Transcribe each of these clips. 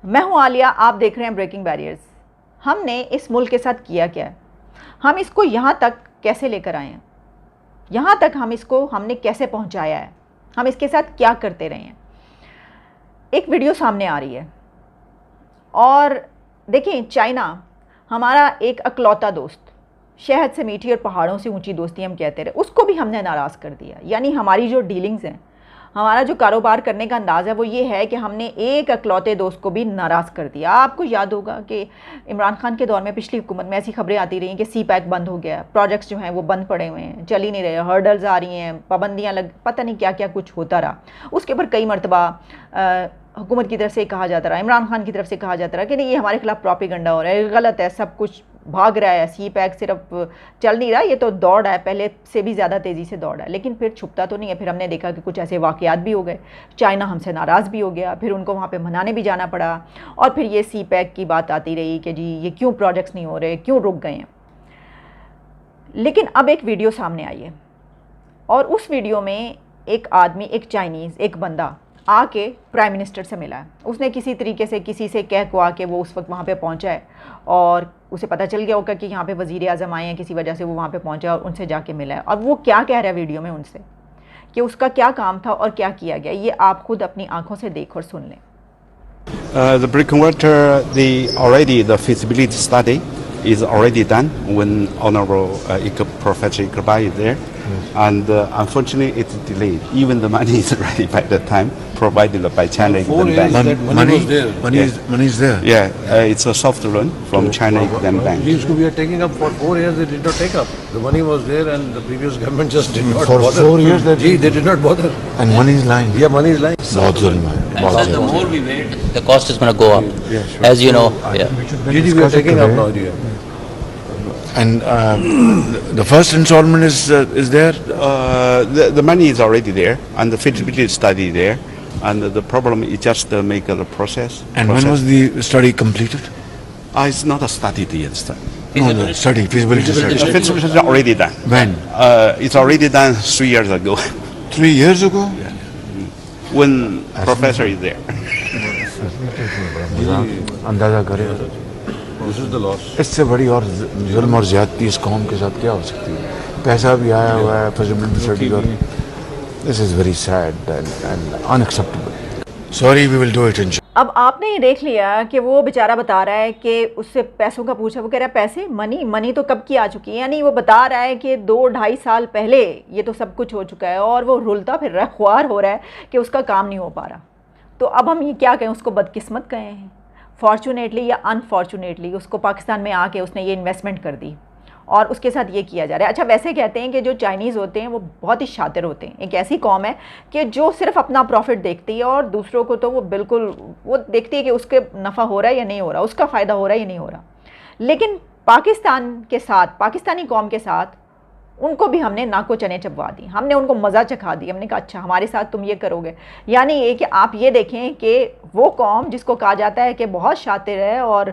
मैं हूं आलिया, आप देख रहे हैं ब्रेकिंग बैरियर्स। हमने इस मुल्क के साथ किया क्या है, हम इसको यहाँ तक कैसे लेकर आए हैं, यहाँ तक हमने कैसे पहुँचाया है, हम इसके साथ क्या करते रहे हैं। एक वीडियो सामने आ रही है और देखें, चाइना हमारा एक अकलौता दोस्त, शहद से मीठी और पहाड़ों से ऊंची दोस्ती हम कहते रहे, उसको भी हमने नाराज़ कर दिया। यानी हमारी जो डीलिंग्स हैं, हमारा जो कारोबार करने का अंदाज़ है वो ये है कि हमने एक अकलौते दोस्त को भी नाराज़ कर दिया। आपको याद होगा कि इमरान खान के दौर में पिछली हुकूमत में ऐसी खबरें आती रही कि सी पैक बंद हो गया, प्रोजेक्ट्स जो हैं वो बंद पड़े हुए हैं, चल ही नहीं रहे, हर्डल्स आ रही हैं, पाबंदियाँ लग, पता नहीं क्या क्या कुछ होता रहा। उसके ऊपर कई मरतबा हुकूमत की तरफ से कहा जाता रहा, इमरान खान की तरफ से कहा जाता रहा कि नहीं, ये हमारे खिलाफ प्रोपेगेंडा हो रहा है, गलत है, सब कुछ भाग रहा है, सी पैक सिर्फ चल नहीं रहा, ये तो दौड़ है, पहले से भी ज़्यादा तेज़ी से दौड़ है। लेकिन फिर छुपता तो नहीं है। फिर हमने देखा कि कुछ ऐसे वाक़यात भी हो गए, चाइना हमसे नाराज़ भी हो गया, फिर उनको वहाँ पे मनाने भी जाना पड़ा, और फिर ये सी पैक की बात आती रही कि जी ये क्यों प्रोजेक्ट्स नहीं हो रहे, क्यों रुक गए हैं। लेकिन अब एक वीडियो सामने आई है और उस वीडियो में एक आदमी, एक चाइनीज़, एक बंदा आके प्राइम मिनिस्टर से मिला है। उसने किसी तरीके से किसी से कह को आके वो उस वक्त वहाँ पे पहुँचा है और उसे पता चल गया होगा कि यहाँ पे वज़ीर आज़म आए हैं, किसी वजह से वो वहाँ पे पहुँचा और उनसे जाके मिला है। और वो क्या कह रहा है वीडियो में उनसे, कि उसका क्या काम था और क्या किया गया, ये आप खुद अपनी आंखों से देख और सुन लें। The breakwater, the feasibility study is already done when Honorable Professor Iqbal is there, and unfortunately it's delayed. Even the money is ready by the time provided by China Exim Bank. Money is there. Yeah, it's a soft loan from China Exim Bank. These we are taking up for 4 years. They did not take up. The money was there, and the previous government just did not for bother. 4 years they did not bother. And money is lying. Yeah, money is lying. बहुत जुल्म है, And बहुत so the जुल्म more we wait, the cost is going to go up. Yeah, sure. As you know, yeah. We are taking up now. Yeah. And the first installment is there. The money is already there, and the feasibility study there, and the problem is just make the process. And when was the study completed? It's not a study yet. No, the study, feasibility The study. feasibility is already done. When? It's already done 3 years ago, 3 years ago? when professor is there. अंदाजा करें, This is the loss. इससे बड़ी और जुल्म और ज़्यादती इस कौम के साथ क्या हो सकती है। पैसा भी आया हुआ है feasibility study का। This is very sad and unacceptable. Sorry, we will do it in. अब आपने ये देख लिया कि वो बेचारा बता रहा है कि उससे पैसों का पूछा, वो कह रहा है पैसे, मनी तो कब की आ चुकी है। यानी वो बता रहा है कि 2-2.5 साल पहले ये तो सब कुछ हो चुका है, और वो रुलता फिर रहा है, ख्वार हो रहा है कि उसका काम नहीं हो पा रहा। तो अब हम ये क्या कहें, उसको बदकिस्मत कहें हैं, फॉर्चुनेटली या अनफॉर्चुनेटली उसको पाकिस्तान में आके उसने ये इन्वेस्टमेंट कर दी और उसके साथ ये किया जा रहा है। अच्छा, वैसे कहते हैं कि जो चाइनीज़ होते हैं वो बहुत ही शातिर होते हैं, एक ऐसी कौम है कि जो सिर्फ अपना प्रॉफिट देखती है और दूसरों को तो वो बिल्कुल वो देखती है कि उसके नफ़ा हो रहा है या नहीं हो रहा, उसका फ़ायदा हो रहा है या नहीं हो रहा। लेकिन पाकिस्तान के साथ, पाकिस्तानी कौम के साथ उनको भी हमने नाको चने चबवा दी, हमने उनको मज़ा चखा दी। हमने कहा अच्छा हमारे साथ तुम ये करोगे। यानी ये कि आप ये देखें कि वो कौम जिसको कहा जाता है कि बहुत शातिर है और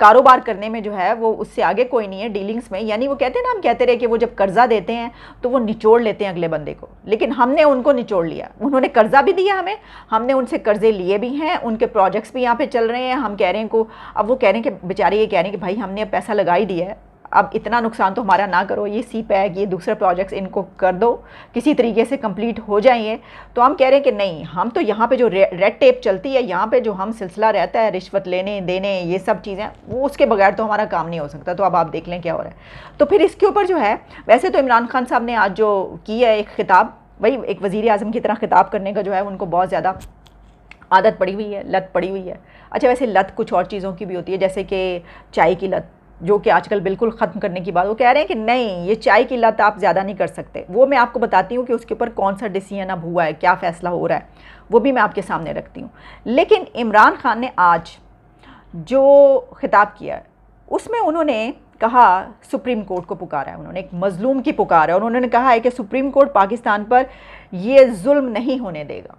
कारोबार करने में जो है वो उससे आगे कोई नहीं है डीलिंग्स में। यानी वो कहते हैं ना, हम कहते रहे कि वो जब कर्ज़ा देते हैं तो वो निचोड़ लेते हैं अगले बंदे को, लेकिन हमने उनको निचोड़ लिया। उन्होंने कर्ज़ा भी दिया हमें, हमने उनसे कर्ज़े लिए भी हैं, उनके प्रोजेक्ट्स भी यहाँ पे चल रहे हैं। हम कह रहे हैं को, अब वो कह रहे हैं कि बेचारे ये कह रहे हैं कि भाई हमने अब पैसा लगा ही दिया है, अब इतना नुकसान तो हमारा ना करो, ये सी पैक, ये दूसरे प्रोजेक्ट्स इनको कर दो, किसी तरीके से कंप्लीट हो जाएंगे। तो हम कह रहे हैं कि नहीं, हम तो यहाँ पे जो रेड टेप चलती है, यहाँ पे जो हम सिलसिला रहता है रिश्वत लेने देने, ये सब चीज़ें, वो उसके बगैर तो हमारा काम नहीं हो सकता। तो अब आप देख लें क्या हो रहा है। तो फिर इसके ऊपर जो है, वैसे तो इमरान खान साहब ने आज जो किया है एक ख़िताब, वही एक वज़ीर आज़म की तरह ख़िताब करने का जो है उनको बहुत ज़्यादा आदत पड़ी हुई है, लत पड़ी हुई है। अच्छा, वैसे लत कुछ और चीज़ों की भी होती है, जैसे कि चाय की लत, जो कि आजकल बिल्कुल ख़त्म करने की बात। वो कह रहे हैं कि नहीं, ये चाय की लत आप ज़्यादा नहीं कर सकते। वो मैं आपको बताती हूँ कि उसके ऊपर कौन सा डिसीजन अब हुआ है, क्या फ़ैसला हो रहा है, वो भी मैं आपके सामने रखती हूँ। लेकिन इमरान खान ने आज जो ख़िताब किया है उसमें उन्होंने कहा, सुप्रीम कोर्ट को पुकारा है, उन्होंने एक मज़लूम की पुकार है, और उन्होंने कहा है कि सुप्रीम कोर्ट पाकिस्तान पर ये जुल्म नहीं होने देगा।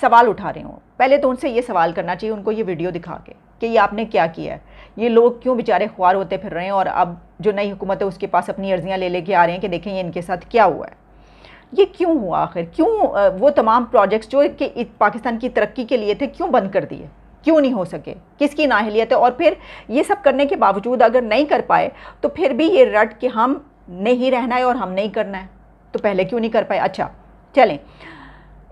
सवाल उठा रहे हों, पहले तो उनसे ये सवाल करना चाहिए उनको, ये वीडियो दिखा के कि ये आपने क्या किया है, ये लोग क्यों बेचारे ख्वार होते फिर रहे हैं, और अब जो नई हुकूमत है उसके पास अपनी अर्जियाँ ले लेके आ रहे हैं कि देखें ये इनके साथ क्या हुआ है, ये क्यों हुआ आखिर, क्यों वो तमाम प्रोजेक्ट्स जो कि पाकिस्तान की तरक्की के लिए थे क्यों बंद कर दिए, क्यों नहीं हो सके, किसकी नाअहलियत है? और फिर ये सब करने के बावजूद अगर नहीं कर पाए तो फिर भी ये रट कि हम नहीं रहना है और हम नहीं करना है, तो पहले क्यों नहीं कर पाए? अच्छा चलें,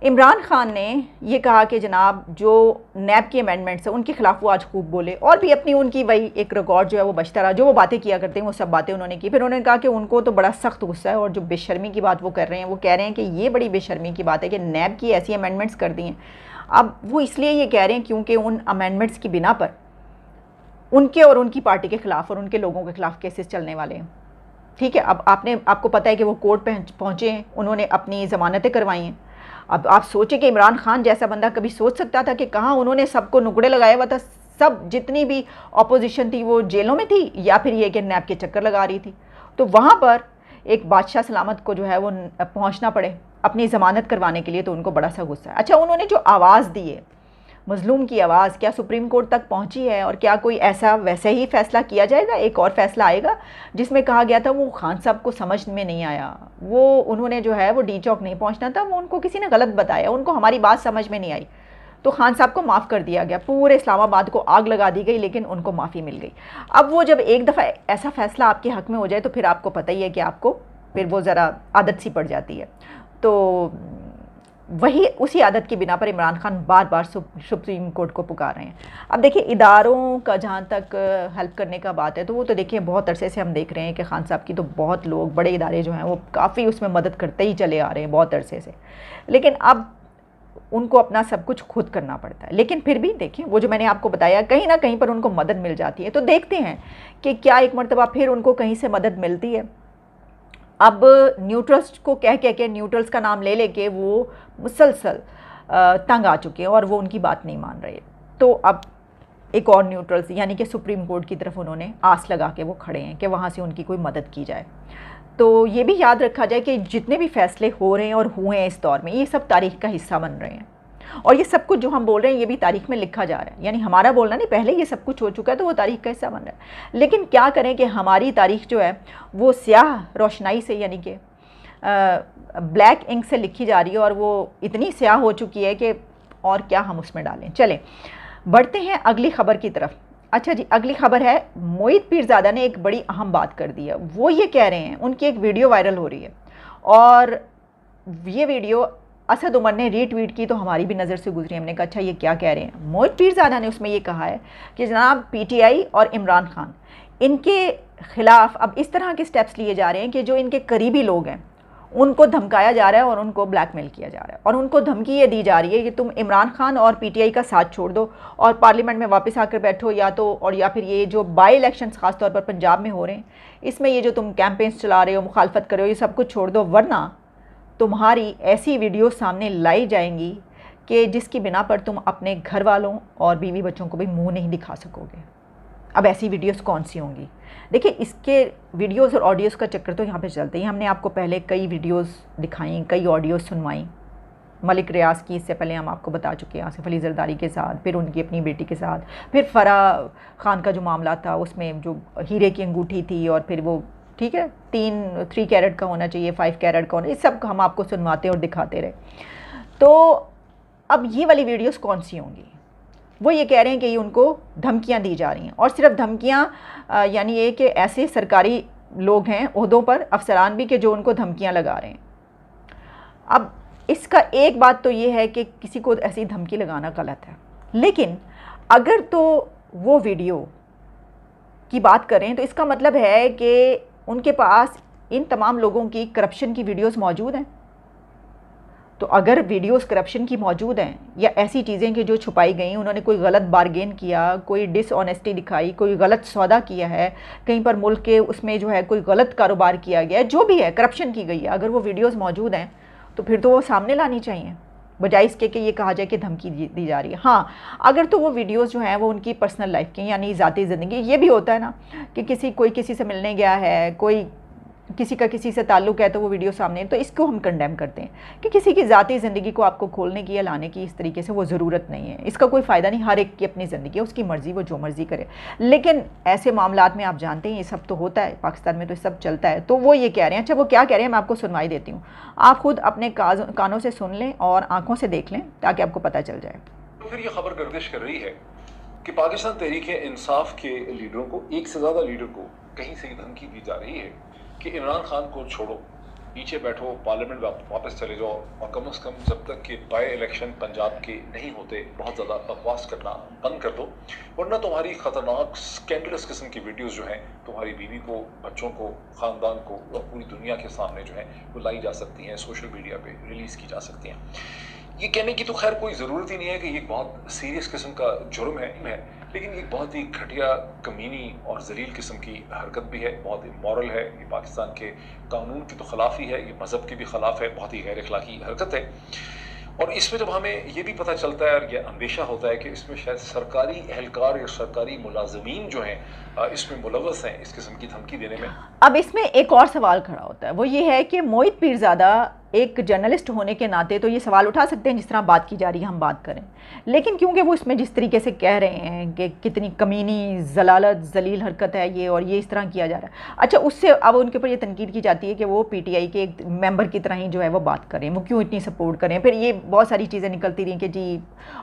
इमरान खान ने ये कहा कि जनाब जो नैब की अमेंडमेंट्स हैं उनके खिलाफ वो आज खूब बोले, और भी अपनी उनकी वही एक रिकॉर्ड जो है वो बचता रहा, जो वो बातें किया करते हैं वो सब बातें उन्होंने की। फिर उन्होंने कहा कि उनको तो बड़ा सख्त गुस्सा है, और जो बेशर्मी की बात वो कर रहे हैं, वो कह रहे हैं कि ये बड़ी बेशर्मी की बात है कि नैब की ऐसी अमेंडमेंट्स कर दी हैं। अब वो इसलिए ये कह रहे हैं क्योंकि उन अमेंडमेंट्स की बिना पर उनके और उनकी पार्टी के ख़िलाफ़ और उनके लोगों के ख़िलाफ़ केसेस चलने वाले हैं। ठीक है, अब आपको पता है कि वो कोर्ट पहुँचे हैं, उन्होंने अपनी ज़मानतें करवाई हैं। अब आप सोचें कि इमरान खान जैसा बंदा कभी सोच सकता था कि कहाँ उन्होंने सबको नुकड़े लगाया हुआ था, सब जितनी भी अपोजिशन थी वो जेलों में थी या फिर ये कि नैब के चक्कर लगा रही थी। तो वहाँ पर एक बादशाह सलामत को जो है वो पहुँचना पड़े अपनी ज़मानत करवाने के लिए, तो उनको बड़ा सा गुस्सा है। अच्छा, उन्होंने जो आवाज़ दी है, मज़लूम की आवाज़, क्या सुप्रीम कोर्ट तक पहुंची है? और क्या कोई ऐसा वैसे ही फ़ैसला किया जाएगा, एक और फ़ैसला आएगा जिसमें कहा गया था वो खान साहब को समझ में नहीं आया, वो उन्होंने जो है वो डी चौक नहीं पहुंचना था, वो उनको किसी ने गलत बताया, उनको हमारी बात समझ में नहीं आई, तो खान साहब को माफ़ कर दिया गया, पूरे इस्लामाबाद को आग लगा दी गई, लेकिन उनको माफ़ी मिल गई। अब वो जब एक दफ़ा ऐसा फ़ैसला आपके हक़ में हो जाए तो फिर आपको पता ही है कि आपको फिर वो ज़रा आदत सी पड़ जाती है। तो वही उसी आदत की बिना पर इमरान खान बार बार सुप्रीम कोर्ट को पुकार रहे हैं। अब देखिए, इदारों का जहाँ तक हेल्प करने का बात है तो वो तो देखिए बहुत अरसे से हम देख रहे हैं कि खान साहब की तो बहुत लोग, बड़े इदारे जो हैं वो काफ़ी उसमें मदद करते ही चले आ रहे हैं बहुत अरसे से, लेकिन अब उनको अपना सब कुछ खुद करना पड़ता है। लेकिन फिर भी देखिए, वो जो मैंने आपको बताया, कहीं ना कहीं पर उनको मदद मिल जाती है। तो देखते हैं कि क्या एक मरतबा फिर उनको कहीं से मदद मिलती है। अब न्यूट्रल्स को कह के न्यूट्रल्स का नाम ले लेके वो मुसलसल तंग आ चुके हैं और वो उनकी बात नहीं मान रहे। तो अब एक और न्यूट्रल्स यानी कि सुप्रीम कोर्ट की तरफ उन्होंने आस लगा के वो खड़े हैं कि वहाँ से उनकी कोई मदद की जाए। तो ये भी याद रखा जाए कि जितने भी फैसले हो रहे हैं और हुए हैं इस दौर में, ये सब तारीख़ का हिस्सा बन रहे हैं, और ये सब कुछ जो हम बोल रहे हैं ये भी तारीख़ में लिखा जा रहा है। यानी हमारा बोलना नहीं, पहले ये सब कुछ हो चुका है तो वो तारीख़ का हिस्सा बन रहा है। लेकिन क्या करें कि हमारी तारीख़ जो है वो स्याह रोशनाई से यानी कि ब्लैक इंक से लिखी जा रही है, और वो इतनी स्याह हो चुकी है कि और क्या हम उसमें डालें। चलें बढ़ते हैं अगली ख़बर की तरफ। अच्छा जी, अगली खबर है, मोहित पीरज़ादा ने एक बड़ी अहम बात कर दी है। वो ये कह रहे हैं, उनकी एक वीडियो वायरल हो रही है और ये वीडियो असद उमर ने रीट्वीट की तो हमारी भी नज़र से गुजरी। हमने कहा अच्छा ये क्या कह रहे हैं। मोहित पीरज़ादा ने उसमें ये कहा है कि जनाब पीटीआई और इमरान खान, इनके ख़िलाफ़ अब इस तरह के स्टेप्स लिए जा रहे हैं कि जो इनके करीबी लोग हैं उनको धमकाया जा रहा है और उनको ब्लैकमेल किया जा रहा है, और उनको धमकी ये दी जा रही है कि तुम इमरान खान और पीटीआई का साथ छोड़ दो और पार्लियामेंट में वापस आकर बैठो, या फिर ये जो बाई इलेक्शंस ख़ास तौर पर पंजाब में हो रहे हैं इसमें ये जो तुम कैंपेन्स चला रहे हो, मुखालफत कर रहे हो, ये सब कुछ छोड़ दो, वरना तुम्हारी ऐसी वीडियो सामने लाई जाएंगी कि जिसकी बिना पर तुम अपने घर वालों और बीवी बच्चों को भी मुँह नहीं दिखा सकोगे। अब ऐसी वीडियोस कौन सी होंगी? देखिए, इसके वीडियोस और ऑडियोज़ का चक्कर तो यहाँ पे चलते ही। हमने आपको पहले कई वीडियोस दिखाई, कई ऑडियोज़ सुनवाई। मलिक रियाज की इससे पहले हम आपको बता चुके हैं, आसिफ अली जरदारी के साथ, फिर उनकी अपनी बेटी के साथ, फिर फराह खान का जो मामला था उसमें जो हीरे की अंगूठी थी, और फिर वो ठीक है 3 कैरेट का होना चाहिए, 5 कैरेट का होना, ये सब हम आपको सुनवाते और दिखाते रहे। तो अब ये वाली वीडियोज़ कौन सी होंगी? वो ये कह रहे हैं कि ये उनको धमकियां दी जा रही हैं, और सिर्फ धमकियां यानी ये कि ऐसे सरकारी लोग हैं ओहदों पर, अफसरान भी, कि जो उनको धमकियां लगा रहे हैं। अब इसका एक बात तो ये है कि किसी को ऐसी धमकी लगाना गलत है, लेकिन अगर तो वो वीडियो की बात करें तो इसका मतलब है कि उनके पास इन तमाम लोगों की करप्शन की वीडियोस मौजूद हैं। तो अगर वीडियोस करप्शन की मौजूद हैं या ऐसी चीज़ें कि जो छुपाई गई, उन्होंने कोई गलत बारगेन किया, कोई डिसऑनेस्टी दिखाई, कोई गलत सौदा किया है, कहीं पर मुल्क के उसमें जो है कोई गलत कारोबार किया गया है, जो भी है करप्शन की गई है, अगर वो वीडियोस मौजूद हैं तो फिर तो वो सामने लानी चाहिए, बजाय इसके कि ये कहा जाए कि धमकी दी जा रही है। हाँ, अगर तो वो वीडियोस जो हैं वो उनकी पर्सनल लाइफ की यानी ज़ाती ज़िंदगी, ये भी होता है ना कि कोई किसी से मिलने गया है, कोई किसी का किसी से ताल्लुक़ है तो वो वीडियो सामने, तो इसको हम कंडेम करते हैं कि किसी की ज़ाती ज़िंदगी को आपको खोलने की या लाने की इस तरीके से वो ज़रूरत नहीं है, इसका कोई फ़ायदा नहीं। हर एक की अपनी ज़िंदगी है, उसकी मर्ज़ी, वो जो मर्ज़ी करे। लेकिन ऐसे मामलात में आप जानते हैं ये सब तो होता है, पाकिस्तान में तो सब चलता है। तो वो ये कह रहे हैं, अच्छा वो क्या कह रहे हैं मैं आपको सुनवाई देती हूँ, आप खुद अपने कानों से सुन लें और आँखों से देख लें ताकि आपको पता चल जाए। तो फिर ये खबर गर्दिश कर रही है कि पाकिस्तान तहरीक इंसाफ के लीडरों को, एक से ज़्यादा लीडर को कहीं से धमकी दी जा रही है कि इमरान खान को छोड़ो, पीछे बैठो, पार्लियामेंट वापस चले जाओ और कम से कम जब तक कि बाय इलेक्शन पंजाब के नहीं होते बहुत ज़्यादा बकवास करना बंद कर दो, वरना तुम्हारी ख़तरनाक स्कैंडलस किस्म की वीडियोस जो हैं तुम्हारी बीवी को, बच्चों को, ख़ानदान को और पूरी दुनिया के सामने जो है वो लाई जा सकती हैं, सोशल मीडिया पे रिलीज़ की जा सकती हैं। ये कहने की तो खैर कोई ज़रूरत ही नहीं है कि ये बहुत सीरियस किस्म का जुर्म है, लेकिन ये बहुत ही घटिया, कमीनी और जलील किस्म की हरकत भी है, बहुत इमोरल है, ये पाकिस्तान के कानून की तो खिलाफ ही है, ये मज़हब के भी ख़िलाफ़ है, बहुत ही गैर अखलाकी हरकत है। और इसमें जब हमें ये भी पता चलता है और यह अंदेशा होता है कि इसमें शायद सरकारी एहलकार या सरकारी मुलाजमीन जो हैं इसमें मुलव्वस हैं इस किस्म की धमकी देने में। अब इसमें एक और सवाल खड़ा होता है, वो ये है कि मोहित पीरज़ादा एक जर्नलिस्ट होने के नाते तो ये सवाल उठा सकते हैं जिस तरह बात की जा रही है हम बात करें, लेकिन क्योंकि वो इसमें जिस तरीके से कह रहे हैं कि कितनी कमीनी, जलालत, जलील हरकत है ये, और ये इस तरह किया जा रहा है, अच्छा उससे अब उनके ऊपर ये तनकीद की जाती है कि वो पीटीआई के एक मेंबर की तरह ही जो है वो बात करें, वो क्यों इतनी सपोर्ट करें। फिर ये बहुत सारी चीज़ें निकलती रही कि जी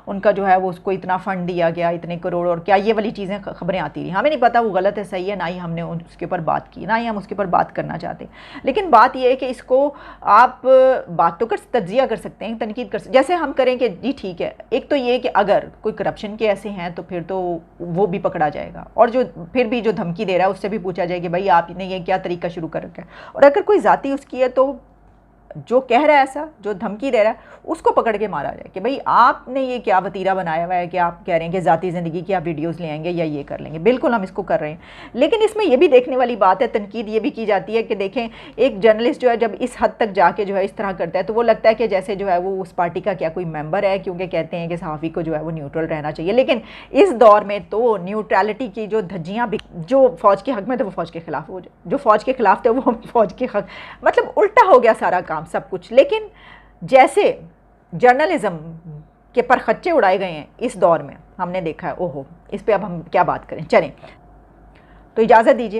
उनका जो है वो उसको इतना फ़ंड दिया गया, इतने करोड़, और क्या ये वाली चीज़ें खबरें आती रही। हमें नहीं पता वो गलत है सही है, ना ही हमने उसके ऊपर बात की, ना ही हम उसके ऊपर बात करना चाहते, लेकिन बात ये है कि इसको आप बात तो तज्जिया कर सकते हैं, तनकीद कर सकते, जैसे हम करें कि जी ठीक है, एक तो ये कि अगर कोई करप्शन के ऐसे हैं तो फिर तो वो भी पकड़ा जाएगा, और जो फिर भी जो धमकी दे रहा है उससे भी पूछा जाए कि भाई आपने ये क्या तरीका शुरू कर रखा है, और अगर कोई ज़ाती उसकी है तो जो कह रहा है ऐसा, जो धमकी दे रहा है उसको पकड़ के मारा जाए कि भाई आपने ये क्या वतीरा बनाया हुआ है कि आप कह रहे हैं कि ज़ाती ज़िंदगी की आप वीडियोस ले आएंगे या ये कर लेंगे। बिल्कुल हम इसको कर रहे हैं, लेकिन इसमें ये भी देखने वाली बात है, तनकीद ये भी की जाती है कि देखें एक जर्नलिस्ट जो है जब इस हद तक जाके जो है इस तरह करता है तो वो लगता है कि जैसे जो है वो उस पार्टी का क्या कोई मेंबर है, क्योंकि कहते हैं कि सहाफ़ी को जो है वो न्यूट्रल रहना चाहिए। लेकिन इस दौर में तो न्यूट्रलिटी की जो धज्जियाँ जो फ़ौज के हक़ में थे वो फ़ौज के ख़िलाफ़ हो, जो फ़ौज के ख़िलाफ़ थे वो फ़ौज के हक़, मतलब उल्टा हो गया सारा काम सब कुछ। लेकिन जैसे जर्नलिज्म के परखच्चे उड़ाए गए हैं इस दौर में हमने देखा है, ओहो, इस पे अब हम क्या बात करें। चलें तो इजाज़त दीजिए।